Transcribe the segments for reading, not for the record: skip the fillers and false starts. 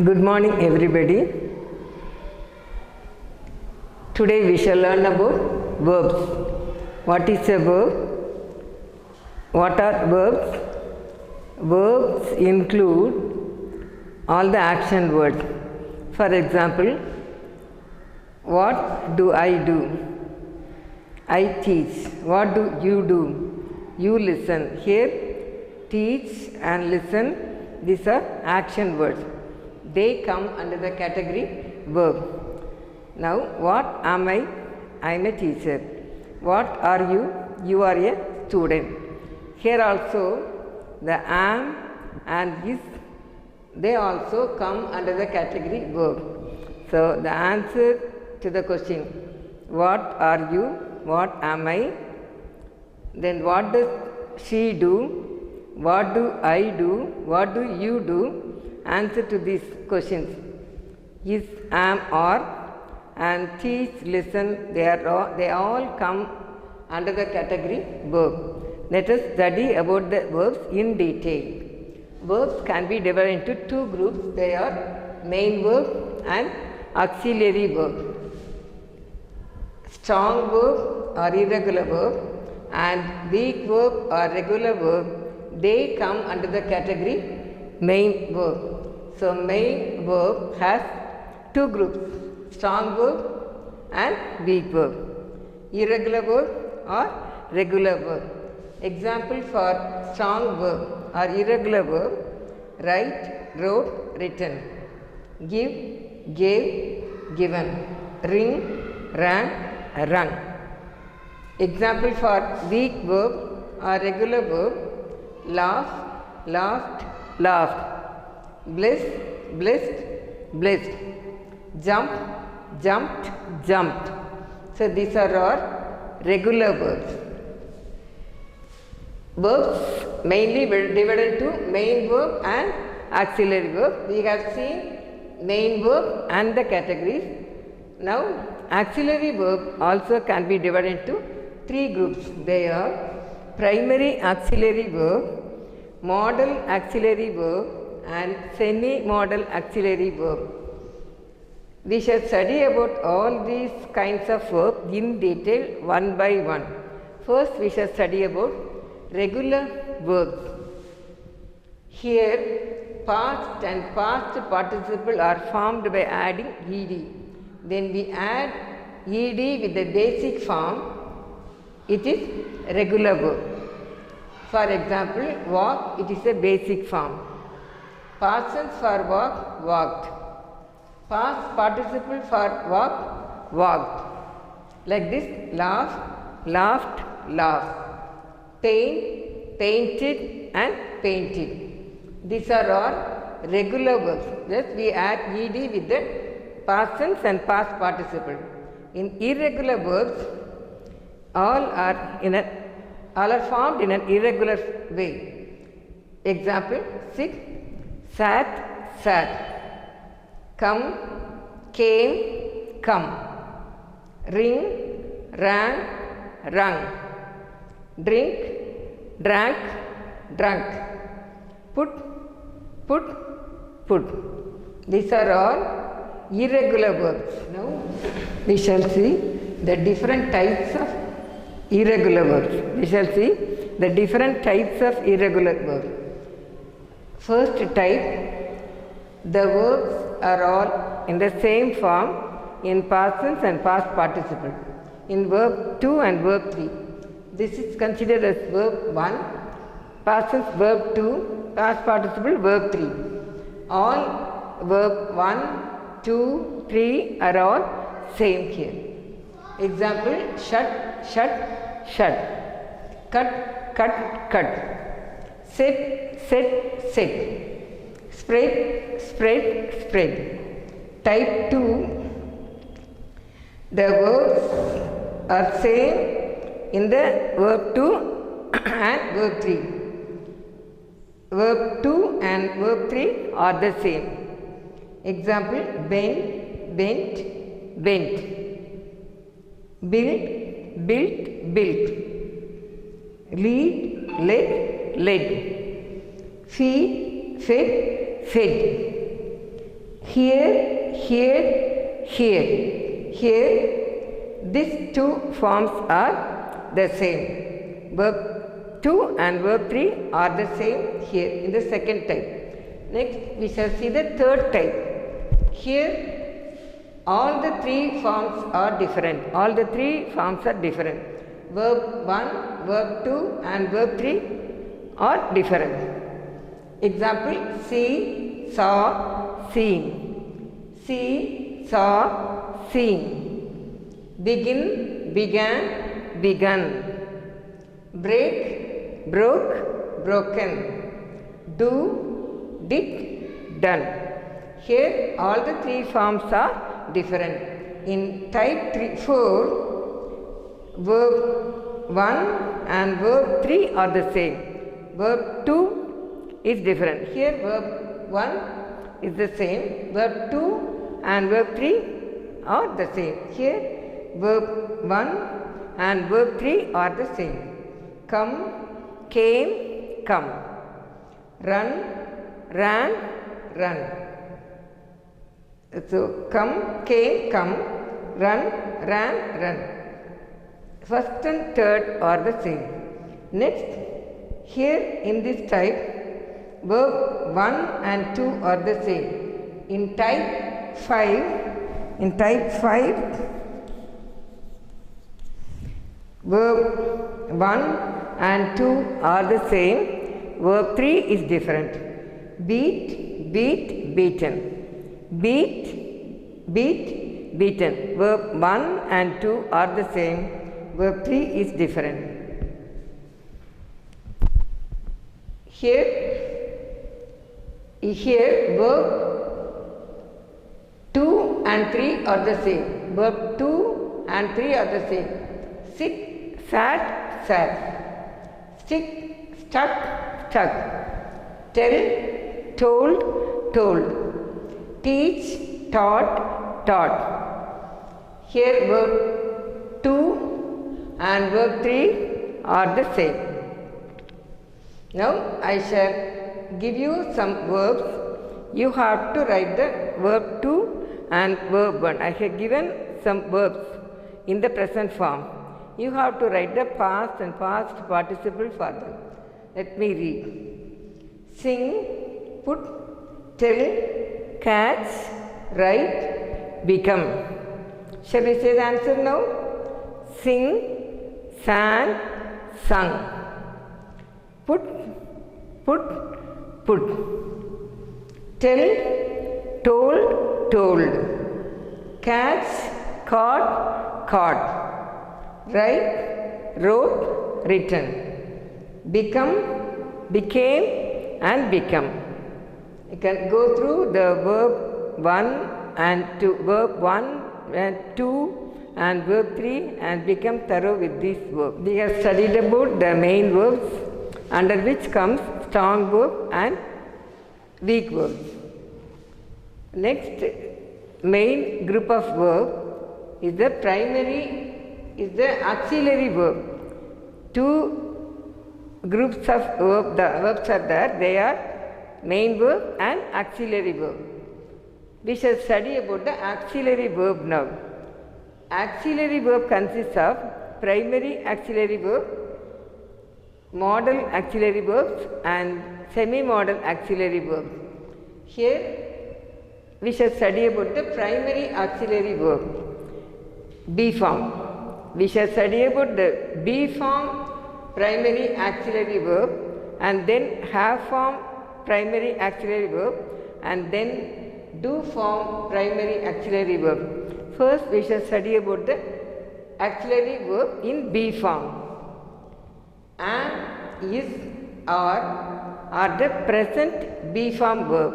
Good morning, everybody. Today we shall learn about verbs. What is a verb? What are verbs? Verbs include all the action words. For example, what do I do? I teach. What do? You listen. Here, teach and listen. These are action words. They come under the category verb. Now, what am I? I am a teacher. What are you? You are a student. Here also, the am and is, they also come under the category verb. So, the answer to the question, what are you? What am I? Then, what does she do? What do I do? What do you do? Answer to these questions is, am, or, and teach, listen, they all come under the category verb. Let us study about the verbs in detail. Verbs can be divided into two groups. They are main verb and auxiliary verb. Strong verb or irregular verb and weak verb or regular verb, they come under the category main verb. So, main verb has two groups, strong verb and weak verb, irregular verb or regular verb. Example for strong verb or irregular verb, write, wrote, written, give, gave, given, ring, rang, rung. Example for weak verb or regular verb, laugh, laughed, laughed, bless, blessed, blessed, jump, jumped, jumped. So, these are all regular verbs. Verbs mainly divided into main verb and auxiliary verb. We have seen main verb and the categories. Now, auxiliary verb also can be divided into three groups. They are primary auxiliary verb, modal auxiliary verb, and semi-modal auxiliary verb. We shall study about all these kinds of verbs in detail one by one. First, we shall study about regular verbs. Here, past and past participle are formed by adding ed. Then we add ed with the basic form. It is regular verb. For example, walk, it is a basic form. Past tense for walk, walked. Past participle for walk, walked. Like this, laugh, laughed, laughed. Paint, painted and painted. These are all regular verbs. Thus, we add ed with the past tense and past participle. In irregular verbs, all are formed in an irregular way. Example, sit, sat, sat, come, came, come, ring, rang, rung, drink, drank, drunk, put, put. These are all irregular verbs. Now, we shall see the different types of irregular verbs. We shall see the different types of irregular verbs. First type, the verbs are all in the same form in past tense and past participle. In verb 2 and verb 3. This is considered as verb 1, past tense verb 2, past participle verb 3. All verb 1, 2, 3 are all same here. Example, shut, shut, shut, cut, cut, cut. Set, set, set, spread, spread, spread. Type 2, the verbs are same in the verb 2 and verb 3. Verb 2 and verb 3 are the same. Example, bend, bent, bent. Build, built, built. Lead, led, led. Feed, fed, fed. Here, here, here. Here, these two forms are the same. Verb 2 and verb 3 are the same here in the second type. Next, we shall see the third type. Here, all the three forms are different. All the three forms are different. Verb 1, verb 2 and verb 3 are different. Example, see, saw, seen. See, saw, seen. Begin, began, begun. Break, broke, broken. Do, did, done. Here all the three forms are different. In type 4, verb 1 and verb 3 are the same. Verb 2 is different. Here verb 1 is the same. Verb 2 and verb 3 are the same. Here verb 1 and verb 3 are the same. Come, came, come. Run, ran, run. So, come, came, come. Run, ran, run. First and third are the same. Next, here in this type, verb 1 and 2 are the same. In type 5, verb 1 and 2 are the same. Verb 3 is different. Beat, beat, beaten. Beat, beat, beaten. Verb 1 and 2 are the same. Verb 3 is different. Here verb 2 and 3 are the same. Verb 2 and 3 are the same. Sit, sat, sat. Stick, stuck, stuck. Tell, told, told. Teach, taught, taught. Here verb 2 and verb 3 are the same. Now I shall give you some verbs. You have to write the verb 2 and verb 1. I have given some verbs in the present form. You have to write the past and past participle for them. Let me read. Sing, put, tell, catch, write, become. Shall we say the answer now? Sing, sang, sung. Put, put. Tell, told, told. Catch, caught, caught. Write, wrote, written. Become, became and become. You can go through the verb 1 and 2, verb 1 and 2 and verb 3 and become thorough with these verbs. We have studied about the main verbs under which comes strong verb and weak verbs. Next main group of verb is the auxiliary verb. Two groups of verb, the verbs are there. They are main verb and auxiliary verb. We shall study about the auxiliary verb now. Auxiliary verb consists of primary auxiliary verb, modal auxiliary verbs and semi-modal auxiliary verbs. Here we shall study about the primary auxiliary verb, B form. We shall study about the B form primary auxiliary verb and then have form primary auxiliary verb and then do form primary auxiliary verb. First we shall study about the auxiliary verb in B form. Am, is, are the present B form verb.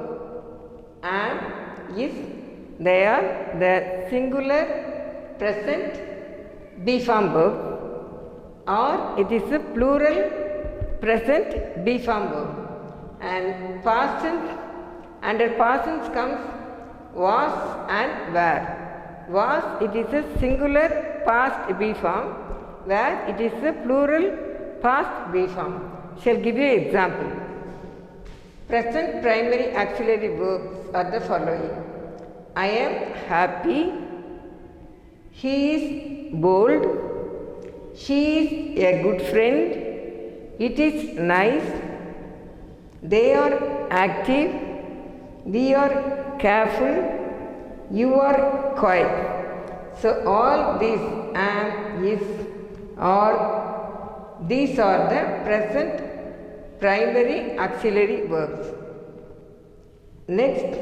Am, is, they are the singular present B form verb, or it is a plural present B form verb. And past tense, under past tense comes was and were. Was, it is a singular past B form, where it is a plural past B form. Shall give you an example. Present primary auxiliary verbs are the following. I am happy. He is bold. She is a good friend. It is nice. They are active. We are careful. You are quiet. So all these am, is, are, these are the present primary auxiliary verbs. Next,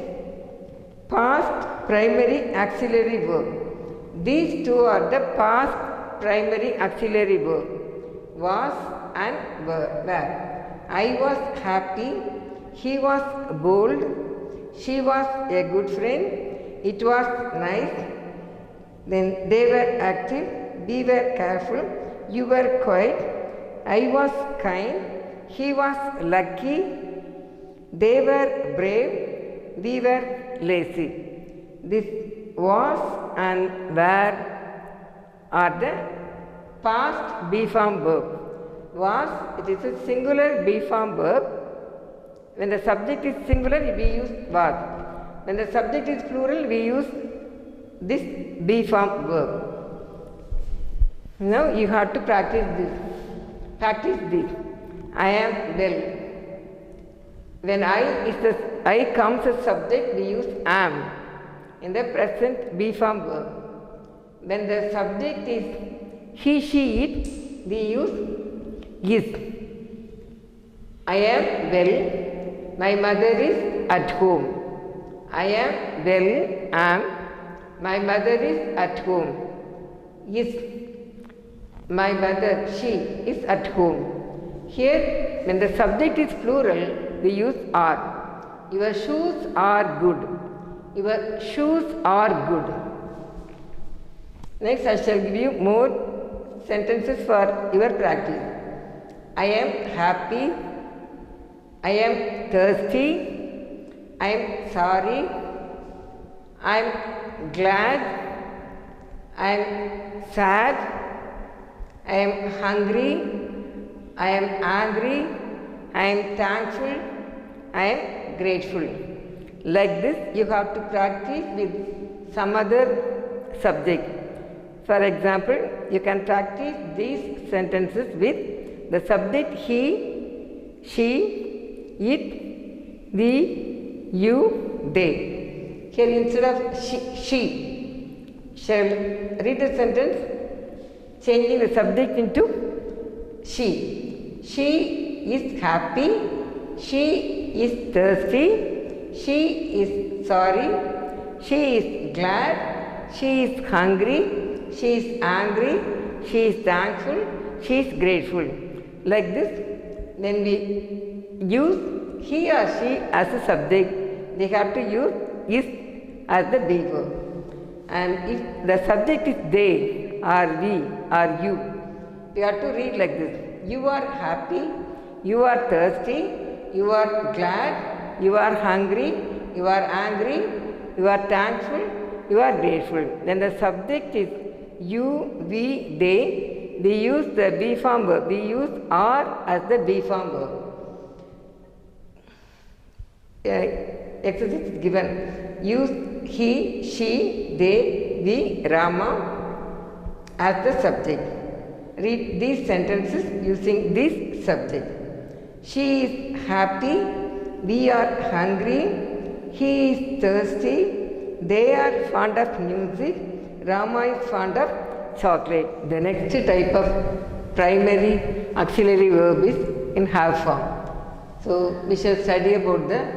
past primary auxiliary verb. These two are the past primary auxiliary verb. Was and were. I was happy. He was bold. She was a good friend. It was nice. Then they were active. We were careful. You were quiet. I was kind. He was lucky. They were brave. We were lazy. This was and were are the past B form verb. Was, it is a singular B form verb. When the subject is singular, we use was. When the subject is plural, we use this B form verb. Now you have to practice this. Practice this. I am well. When I comes as subject, we use am in the present B form verb. When the subject is he, she, it, we use is. I am well. My mother is at home. I am well, am. My mother is at home. Is. My mother, she, is at home. Here, when the subject is plural, we use are. Your shoes are good. Your shoes are good. Next, I shall give you more sentences for your practice. I am happy. I am thirsty. I am sorry. I am glad. I am sad. I am hungry. I am angry. I am thankful. I am grateful. Like this, you have to practice with some other subject. For example, you can practice these sentences with the subject he, she, it, we, you, they. Here instead of she, shall read the sentence changing the subject into she. She is happy. She is thirsty. She is sorry. She is glad. She is hungry. She is angry. She is thankful. She is grateful. Like this, when we use he or she as a subject, they have to use is as the be verb. And if the subject is they or we or you, we have to read like this. You are happy. You are thirsty. You are glad. You are hungry. You are angry. You are thankful. You are grateful. Then the subject is you, we, they. We use the be form verb. We use are as the be form verb. Exercise is given. Use he, she, they, we, Rama as the subject. Read these sentences using this subject. She is happy. We are hungry. He is thirsty. They are fond of music. Rama is fond of chocolate. The next type of primary auxiliary verb is in have form. So we shall study about the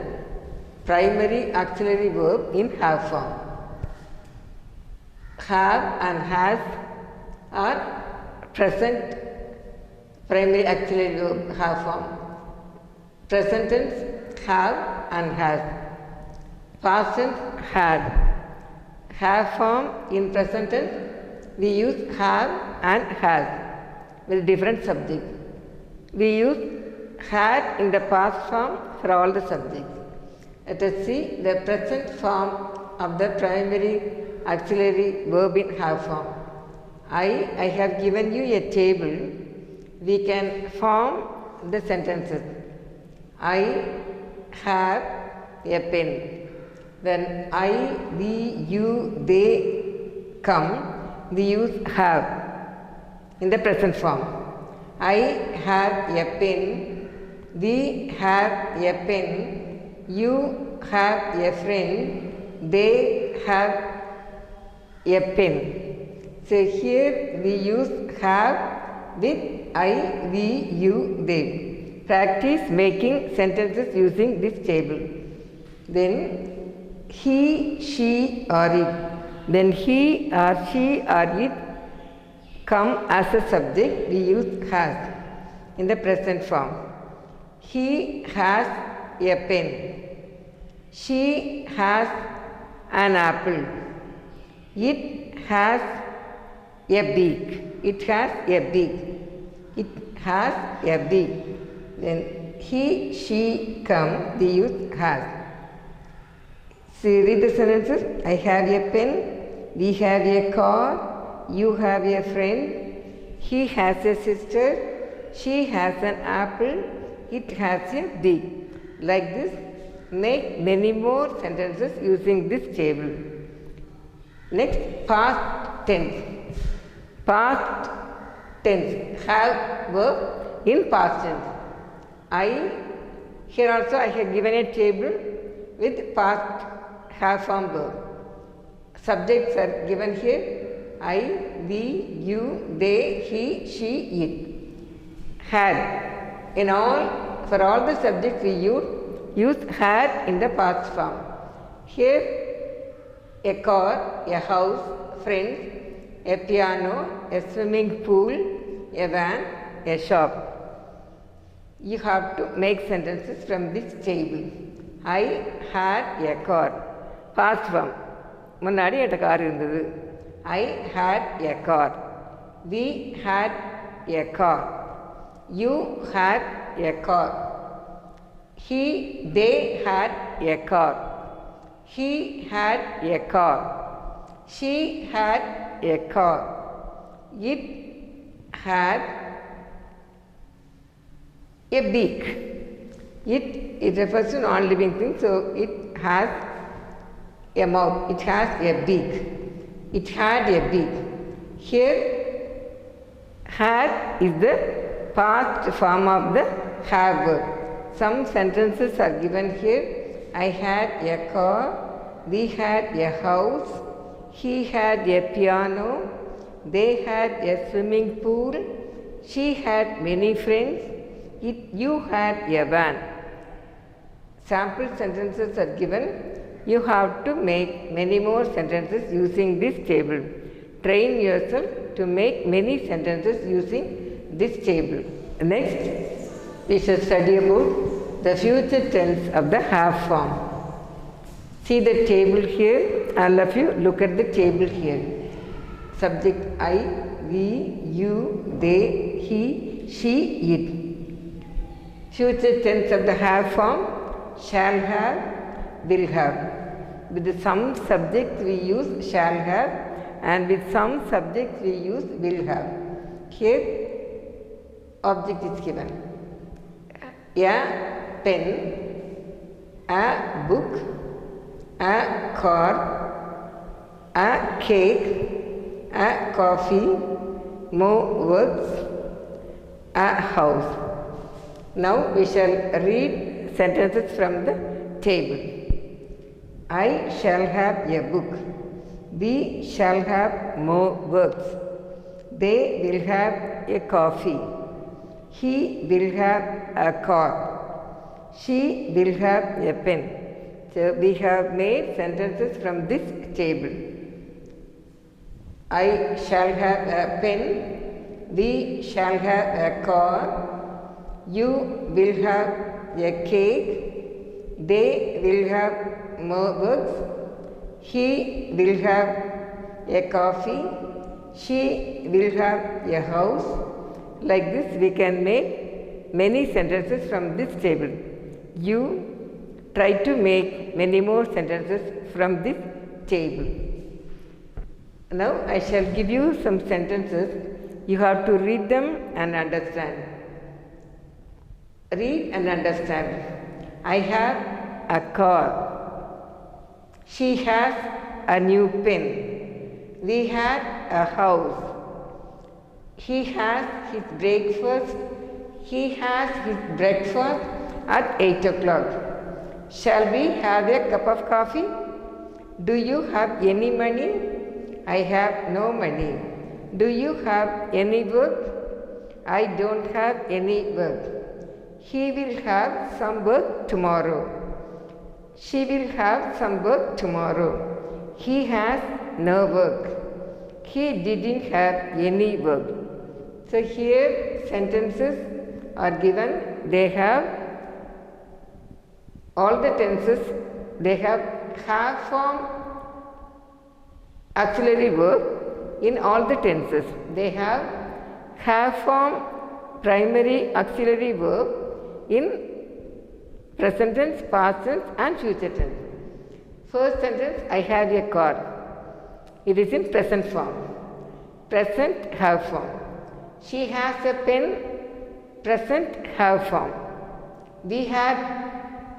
primary auxiliary verb in have form. Have and has are present primary auxiliary verb have form. Present tense have and has. Past tense had. Have form in present tense we use have and has with different subjects. We use had in the past form for all the subjects. Let us see the present form of the primary auxiliary verb in have form. I have given you a table. We can form the sentences. I have a pen. When I, we, you, they come, we use have in the present form. I have a pen, we have a pen, you have a friend, they have a pen. So here we use have with I, we, you, they. Practice making sentences using this table. Then he, she or it. When he or she or it come as a subject, we use has in the present form. He has a pen. She has an apple. It has a beak. It has a beak. It has a beak. Then he, she come, we use has. See, read the sentences. I have a pen. We have a car. You have a friend. He has a sister. She has an apple. It has a beak. Like this, make many more sentences using this table. Next, past tense. Past tense. Have verb in past tense. Here also I have given a table with past have form verb. Subjects are given here. I, we, you, they, he, she, it. Had. In all, for all the subjects we use had in the past form. Here, a car, a house, friends, a piano, a swimming pool, a van, a shop. You have to make sentences from this table. I had a car. Past form. முன்னாடி என்கிட்ட car இருந்தது. I had a car. We had a car. You had a car. They had a car. He had a car. She had a car. It had a beak. It refers to non-living thing, so it has a mouth. It has a beak. It had a beak. Here, had is the past form of the have verb. Some sentences are given here. I had a car. We had a house. He had a piano. They had a swimming pool. She had many friends. You had a van. Sample sentences are given. You have to make many more sentences using this table. Train yourself to make many sentences using this table. Next, we shall study about the future tense of the have form. See the table here. All of you look at the table here. Subject I, we, you, they, he, she, it. Future tense of the have form, shall have, will have. With some subjects we use shall have, and with some subjects we use will have. Here, object is given. A pen, a book, a car, a cake, a coffee, more works, a house. Now we shall read sentences from the table. I shall have a book. We shall have more works. They will have a coffee. He will have a car. She will have a pen. So we have made sentences from this table. I shall have a pen. We shall have a car. You will have a cake. They will have more works. He will have a coffee. She will have a house. Like this we can make many sentences from this table. You try to make many more sentences from this table. Now I shall give you some sentences. You have to read them and understand. Read and understand. I have a car. She has a new pen. We had a house. He has his breakfast. He has his breakfast at 8 o'clock. Shall we have a cup of coffee? Do you have any money? I have no money. Do you have any work? I don't have any work. He will have some work tomorrow. She will have some work tomorrow. He has no work. He didn't have any work. So here sentences are given. They have all the tenses. They have form auxiliary verb in all the tenses. They have form primary auxiliary verb in present tense, past tense and future tense. First sentence, I have a car. It is in present form. Present have form. She has a pen. Present have form. We had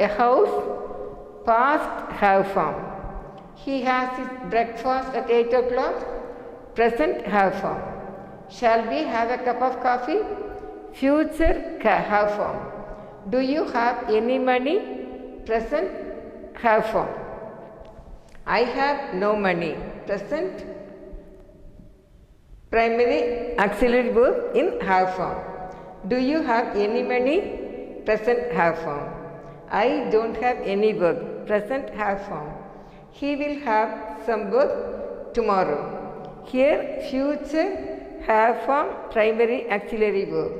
a house. Past have form. He has his breakfast at 8 o'clock. Present have form. Shall we have a cup of coffee? Future have form. Do you have any money? Present have form. I have no money. Present primary auxiliary verb in have form. Do you have any money? Present have form. I don't have any work. Present have form. He will have some work tomorrow. Here future have form primary auxiliary verb.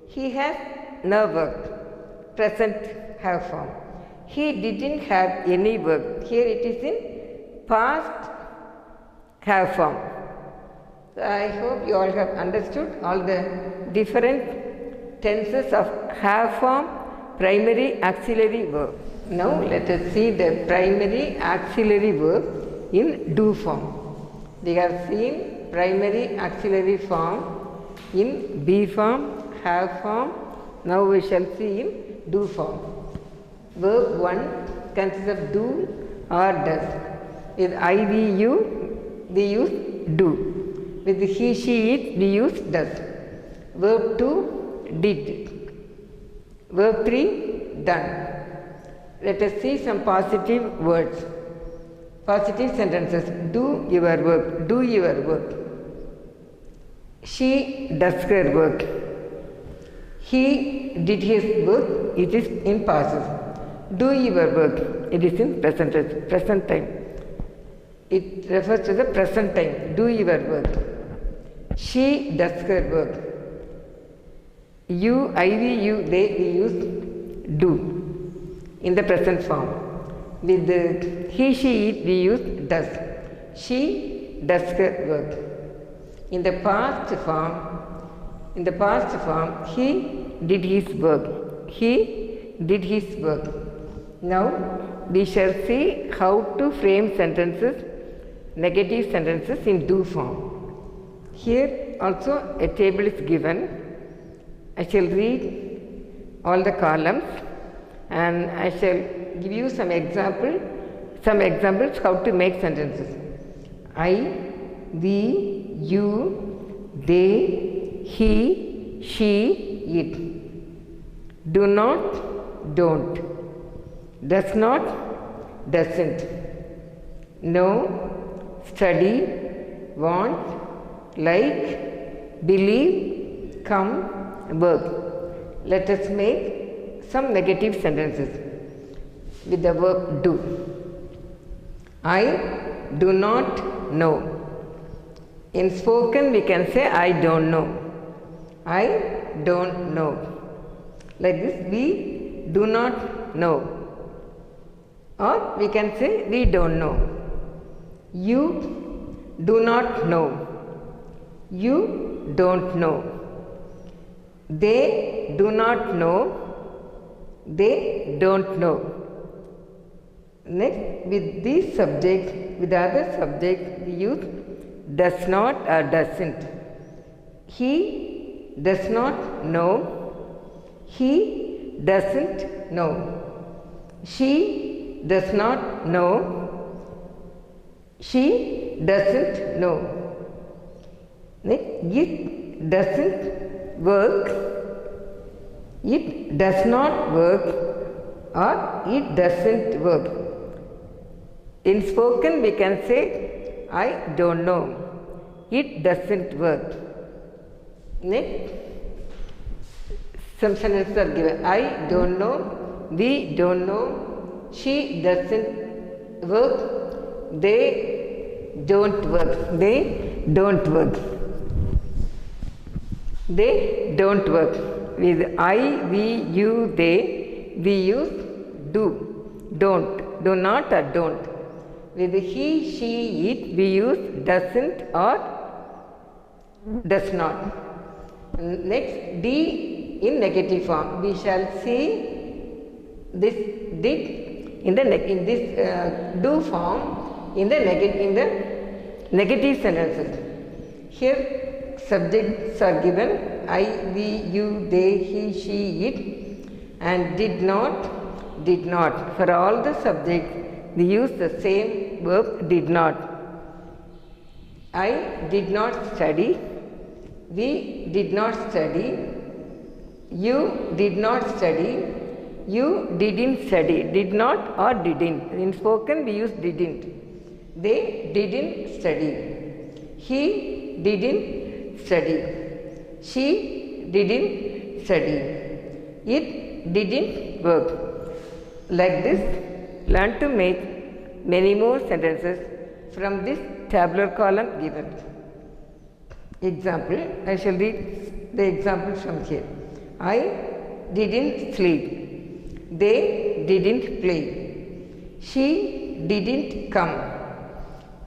He has no work. Present have form. He didn't have any work. Here it is in past have form. So I hope you all have understood all the different tenses of have form primary auxiliary verb. Now let us see the primary auxiliary verb in do form. We have seen primary auxiliary form in be form, have form. Now we shall see in do form. Verb 1 consists of do or does. With I, we, you, we use do. With he, she, it, we use does. Verb 2 did. Verb 3 done. Let us see some positive words. Positive sentences. Do your work. Do your work. She does her work. He did his work. It is in past. Do your work. It is in present tense, present time. It refers to the present time. Do your work. She does her work. You, I, we, you, they, we use do in the present form. With the he, she, it, we use does. She does her work. In the past form, he did his work. He did his work. Now we shall see how to frame sentences, negative sentences in do form. Here also a table is given. I shall read all the columns and I shall give you some examples how to make sentences. I, we, you, they, he, she, it. Do not, don't. Does not, doesn't. Know, study, want, like, believe, come, work. Let us make some negative sentences with the verb do. I do not know. In spoken we can say I don't know. I don't know. Like this, we do not know. Or we can say we don't know. You do not know. You don't know. They do not know. They don't know. Next, with these subjects, with other subjects, we use does not or doesn't. He does not know. He doesn't know. She does not know. She doesn't know. Next, it doesn't work. It does not work or it doesn't work. In spoken we can say I don't know. It doesn't work. Next, some sentences are given. I don't know. We don't know. She doesn't work. They don't work. They don't work. They don't work. With I, we, you, they, we use do, don't, do not or don't. With he, she, it, we use doesn't or does not. Next, D in negative form. We shall see this did in this do form in the negative sentences. Here subjects are given I, we, you, they, he, she, it, and did not, did not. For all the subjects we use the same verb did not. I did not study. We did not study. You did not study. You didn't study. Did not or didn't. In spoken we use didn't. They didn't study. He didn't study. She didn't study. It didn't work. Like this, learn to make many more sentences from this tabular column given. Example, I shall read the example from here. I didn't sleep. They didn't play. She didn't come.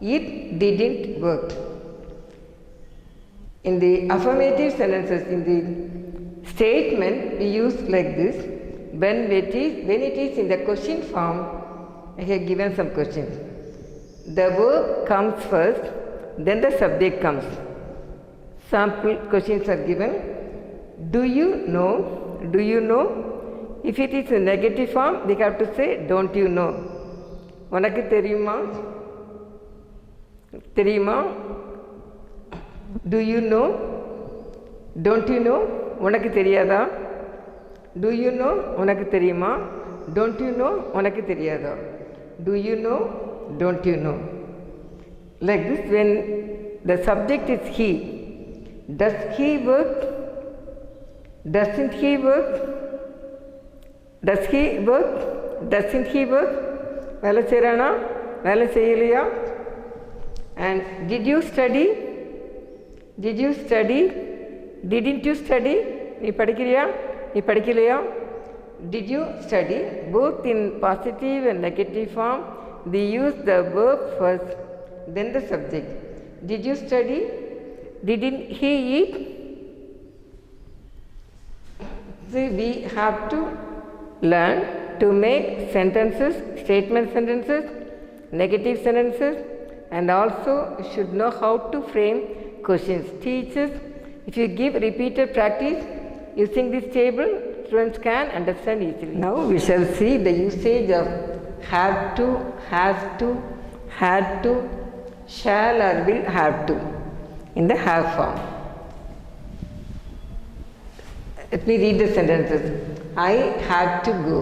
It didn't work. In the affirmative sentences, in the statement, we use like this. When it is in the question form, I have given some questions. The verb comes first, then the subject comes. Sample questions are given. Do you know? Do you know? If it is in negative form, we have to say, don't you know? உனக்கு தெரியுமா? தெரியுமா? Do you know? Don't you know? உனக்கு தெரியாதா? Do you know? உனக்கு தெரியுமா? Don't you know? உனக்கு தெரியாதா? Do you know? Don't you know? Like this, when the subject is he, does he work? Doesn't he work? Does he work? Doesn't he work? வேலை செய்கிறானா? வேலை செய்யலையா? And did you study? Did you study? Didn't you study? நீ படிக்கிறியா? நீ படிக்கலையா? Did you study? Both in positive and negative form, we use the verb first, then the subject. Did you study? Didn't he eat? See, we have to learn to make sentences, statement sentences, negative sentences, and also should know how to frame questions. Teachers, if you give repeated practice using this table, students can understand easily. Now we shall see the usage of have to, has to, had to, shall or will have to in the have form. Let me read the sentences. I have to go.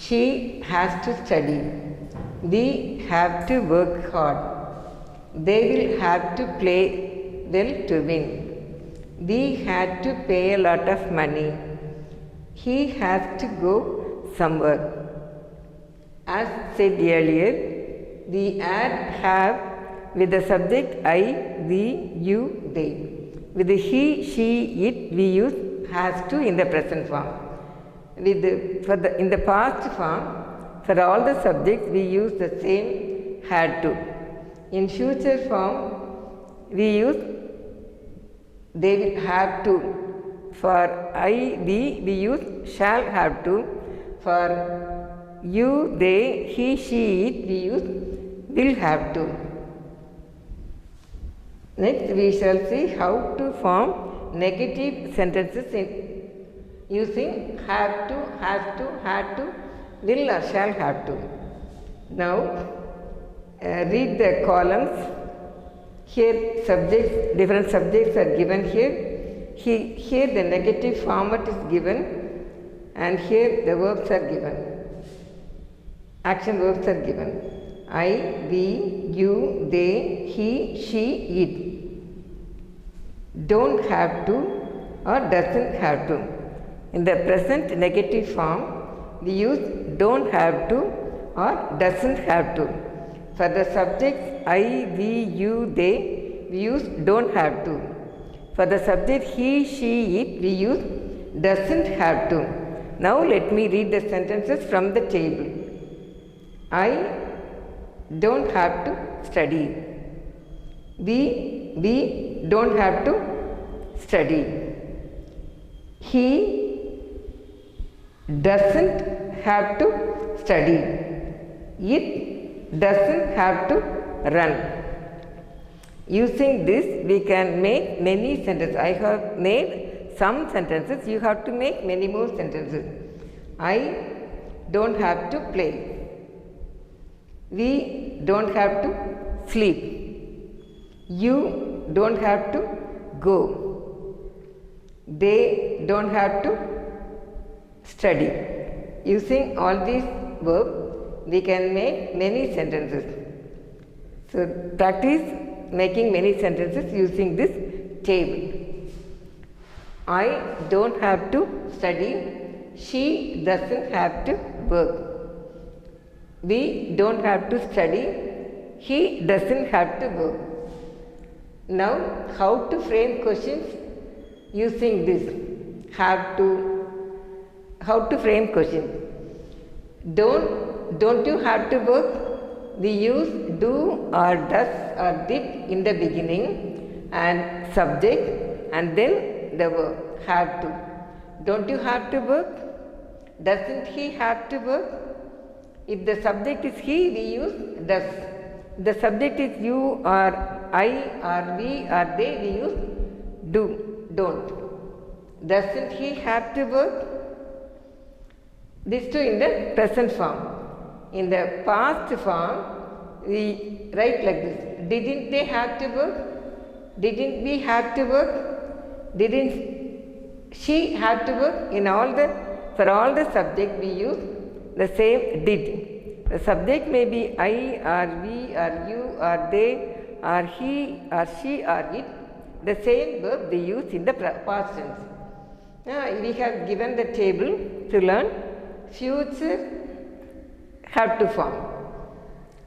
She has to study. We have to work hard. They will have to play well to win. We had to pay a lot of money. He has to go somewhere. As said earlier, we add have with the subject I, we, you, they. With the he, she, it, we use has to in the present form. In the past form, for all the subjects, we use the same had to. In future form, we use they will have to. For I, we use shall have to. For you, they, he, she, it, we use will have to. Next, we shall see how to form negative sentences using have to, has to, had to, will or shall have to. Now, read the columns. Here subjects, different subjects are given here. Here the negative format is given, and here the verbs are given. Action verbs are given. I, we, you, they, he, she, it. Don't have to or doesn't have to. In the present negative form, we use don't have to or doesn't have to. For the subjects I, we, you, they, we use don't have to. For the subject he, she, it, we use doesn't have to. Now let me read the sentences from the table. I don't have to study. We don't have to study. He doesn't have to study. It doesn't have to run. Using this, we can make many sentences. I have made some sentences. You have to make many more sentences. I don't have to play. We don't have to sleep. You don't have to go. They don't have to study. Using all these verbs, we can make many sentences. So practice making many sentences using this table. I don't have to study. She doesn't have to work. We don't have to study. He doesn't have to work. Now, how to frame questions using this? How to frame questions? Don't you have to work? We use do or does or did in the beginning and subject and then the verb have to. Don't you have to work? Doesn't he have to work? If the subject is he, we use does. If the subject is you or I or we or they, we use do, don't. Doesn't he have to work? These two in the present form. In the past form, we write like this. Didn't they have to work? Didn't we have to work? Didn't she have to work? For all the subject we use the same did. The subject may be I or we or you or they or he or she or it. The same verb we use in the past tense. Now we have given the table to learn future have to form.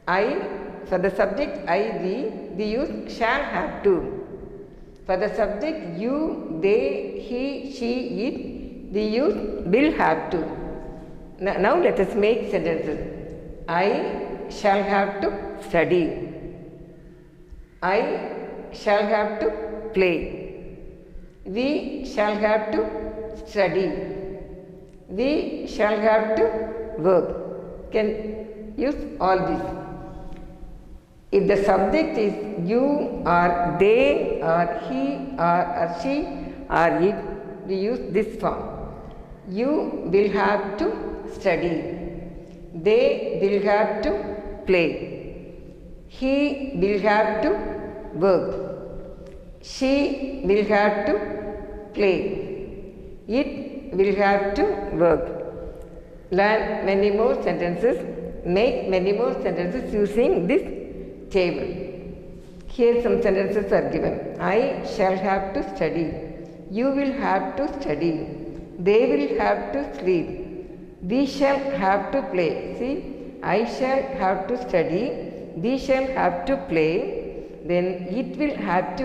I, for the subject I, we use shall have to. For the subject you, they, he, she, it, we use will have to. Now let us make sentences. I shall have to study. I shall have to play. We shall have to study. We shall have to work. Can use all this. If the subject is you or they or he or she or it, we use this form. You will have to study. They will have to play. He will have to work. She will have to play. It will have to work. Learn many more sentences, make many more sentences using this table. Here some sentences are given. I shall have to study. You will have to study. They will have to sleep. We shall have to play. See, I shall have to study. We shall have to play. Then it will have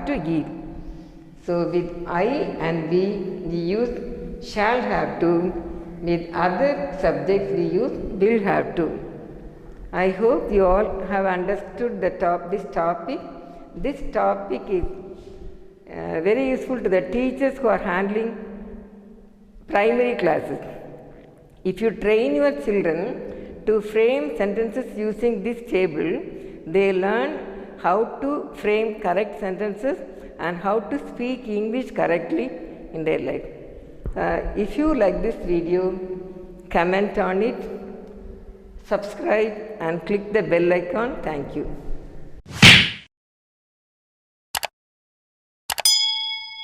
to eat. So with I and we use shall have to. With other subjects we use will have to. I hope you all have understood this topic. This topic is very useful to the teachers who are handling primary classes. If you train your children to frame sentences using this table, they learn how to frame correct sentences and how to speak English correctly in their life. If you like this video, comment on it, subscribe and click the bell icon. Thank you.